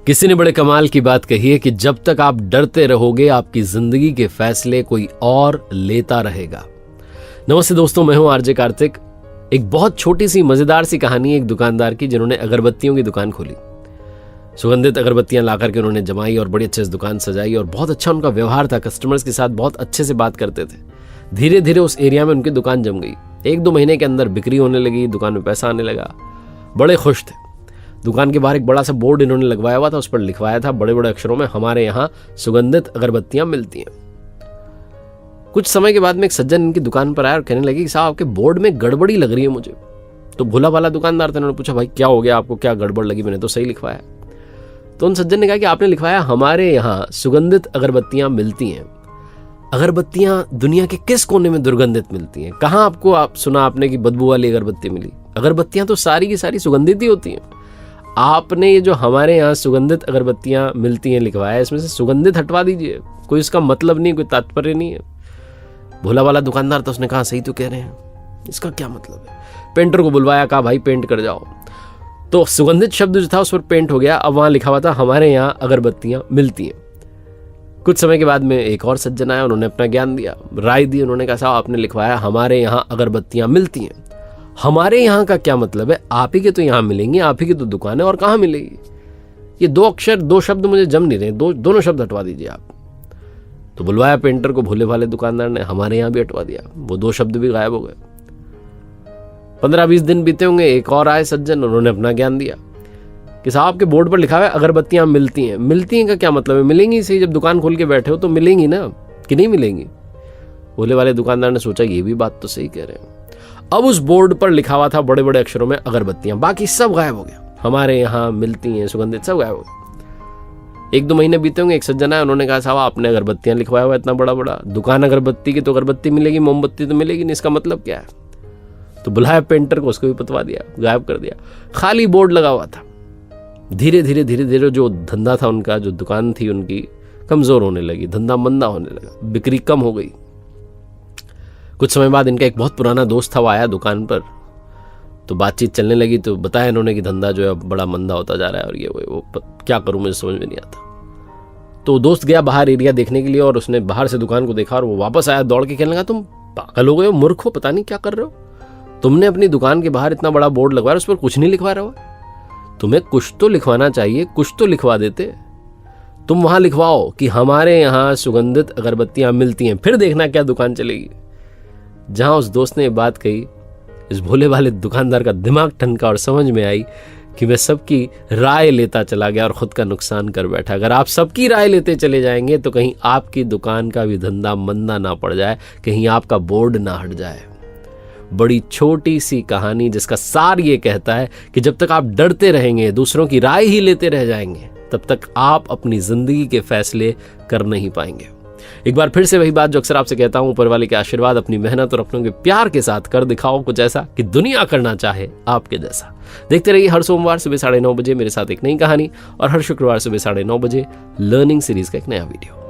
किसी ने बड़े कमाल की बात कही है कि जब तक आप डरते रहोगे आपकी जिंदगी के फैसले कोई और लेता रहेगा। नमस्ते दोस्तों, मैं हूं आरजे कार्तिक। एक बहुत छोटी सी मजेदार सी कहानी है एक दुकानदार की जिन्होंने अगरबत्तियों की दुकान खोली। सुगंधित अगरबत्तियां लाकर के उन्होंने जमाई और बड़ी अच्छे से दुकान सजाई और बहुत अच्छा उनका व्यवहार था। कस्टमर्स के साथ बहुत अच्छे से बात करते थे। धीरे धीरे उस एरिया में उनकी दुकान जम गई। 1-2 महीने के अंदर बिक्री होने लगी, दुकान में पैसा आने लगा। बड़े खुश थे। दुकान के बाहर एक बड़ा सा बोर्ड इन्होंने लगवाया हुआ था, उस पर लिखवाया था बड़े बड़े अक्षरों में, हमारे यहाँ सुगंधित अगरबत्तियां मिलती हैं। कुछ समय के बाद में एक सज्जन इनकी दुकान पर आया और कहने लगे कि साहब आपके बोर्ड में गड़बड़ी लग रही है मुझे। तो भोला भाला दुकानदार था, उन्होंने पूछा भाई क्या हो गया, आपको क्या गड़बड़ लगी? मैंने तो सही लिखवाया। तो उन सज्जन ने कहा कि आपने लिखवाया हमारे यहाँ सुगंधित अगरबत्तियां मिलती हैं। अगरबत्तियां दुनिया के किस कोने में दुर्गंधित मिलती हैं? कहाँ आपको सुना आपने कि बदबू वाली अगरबत्ती मिली? अगरबत्तियां तो सारी की सारी सुगंधित ही होती हैं। आपने ये जो हमारे यहाँ सुगंधित अगरबत्तियां मिलती हैं लिखवाया, इसमें से सुगंधित हटवा दीजिए। कोई इसका मतलब नहीं, कोई तात्पर्य नहीं है। भोला वाला दुकानदार तो उसने कहा सही तो कह रहे हैं, इसका क्या मतलब है? पेंटर को बुलवाया, कहा भाई पेंट कर जाओ। तो सुगंधित शब्द जो था उस पर पेंट हो गया। अब वहां लिखा हुआ था हमारे यहाँ अगरबत्तियां मिलती हैं। कुछ समय के बाद में एक और सज्जन आया, उन्होंने अपना ज्ञान दिया, राय दी। उन्होंने कहा साहब आपने लिखवाया हमारे यहाँ अगरबत्तियां मिलती हैं। हमारे यहाँ का क्या मतलब है? आप ही के तो यहाँ मिलेंगी, आप ही की तो दुकान है, और कहाँ मिलेगी? ये 2 अक्षर 2 शब्द मुझे जम नहीं रहे, दोनों शब्द हटवा दीजिए आप। तो बुलवाया पेंटर को, भोले भाले दुकानदार ने हमारे यहाँ भी हटवा दिया। वो 2 शब्द भी गायब हो गए। 15-20 दिन बीते होंगे, एक और आए सज्जन, उन्होंने अपना ज्ञान दिया कि साहब आपके बोर्ड पर लिखा हुआ है अगरबत्तियां मिलती हैं। मिलती हैं का क्या मतलब है? मिलेंगी सही, जब दुकान खोल के बैठे हो तो मिलेंगी ना, कि नहीं मिलेंगी? भोले वाले दुकानदार ने सोचा ये भी बात तो सही कह रहे हैं। अब उस बोर्ड पर लिखा हुआ था बड़े बड़े अक्षरों में अगरबत्तियां, बाकी सब गायब हो गया। हमारे यहाँ मिलती हैं सुगंधित, सब गायब हो गया। 1-2 महीने बीते होंगे, एक सज्जन आया, उन्होंने कहा साहब आपने अगरबत्तियां लिखवाया हुआ इतना बड़ा बड़ा, दुकान अगरबत्ती की तो अगरबत्ती मिलेगी, मोमबत्ती तो मिलेगी नहीं, इसका मतलब क्या है? तो बुलाया पेंटर को, उसको भी पतवा दिया, गायब कर दिया। खाली बोर्ड लगा हुआ था। धीरे धीरे जो धंधा था उनका, जो दुकान थी उनकी, कमजोर होने लगी, धंधा मंदा होने लगा, बिक्री कम हो गई। कुछ समय बाद इनका एक बहुत पुराना दोस्त था, वो आया दुकान पर, तो बातचीत चलने लगी। तो बताया इन्होंने कि धंधा जो है बड़ा मंदा होता जा रहा है और ये वो क्या करूं मुझे समझ में नहीं आता। तो दोस्त गया बाहर एरिया देखने के लिए और उसने बाहर से दुकान को देखा और वो वापस आया दौड़ के, कहने लगा तुम पागल हो गए हो, मूर्ख हो, पता नहीं क्या कर रहे हो? तुमने अपनी दुकान के बाहर इतना बड़ा बोर्ड लगवाया, उस पर कुछ नहीं लिखवा रहे हो। तुम्हें कुछ तो लिखवाना चाहिए, कुछ तो लिखवा देते। तुम वहां लिखवाओ कि हमारे यहाँ सुगंधित अगरबत्तियां मिलती हैं, फिर देखना क्या दुकान चलेगी। जहां उस दोस्त ने ये बात कही, इस भोले वाले दुकानदार का दिमाग ठनका और समझ में आई कि मैं सबकी राय लेता चला गया और खुद का नुकसान कर बैठा। अगर आप सबकी राय लेते चले जाएंगे तो कहीं आपकी दुकान का भी धंधा मंदा ना पड़ जाए, कहीं आपका बोर्ड ना हट जाए। बड़ी छोटी सी कहानी जिसका सार ये कहता है कि जब तक आप डरते रहेंगे, दूसरों की राय ही लेते रह जाएंगे, तब तक आप अपनी जिंदगी के फैसले कर नहीं पाएंगे। एक बार फिर से वही बात जो अक्सर आपसे कहता हूं, ऊपर वाले के आशीर्वाद, अपनी मेहनत और अपनों के प्यार के साथ कर दिखाओ कुछ ऐसा कि दुनिया करना चाहे आपके जैसा। देखते रहिए हर सोमवार सुबह 9:30 बजे मेरे साथ एक नई कहानी, और हर शुक्रवार सुबह 9:30 बजे लर्निंग सीरीज का एक नया वीडियो।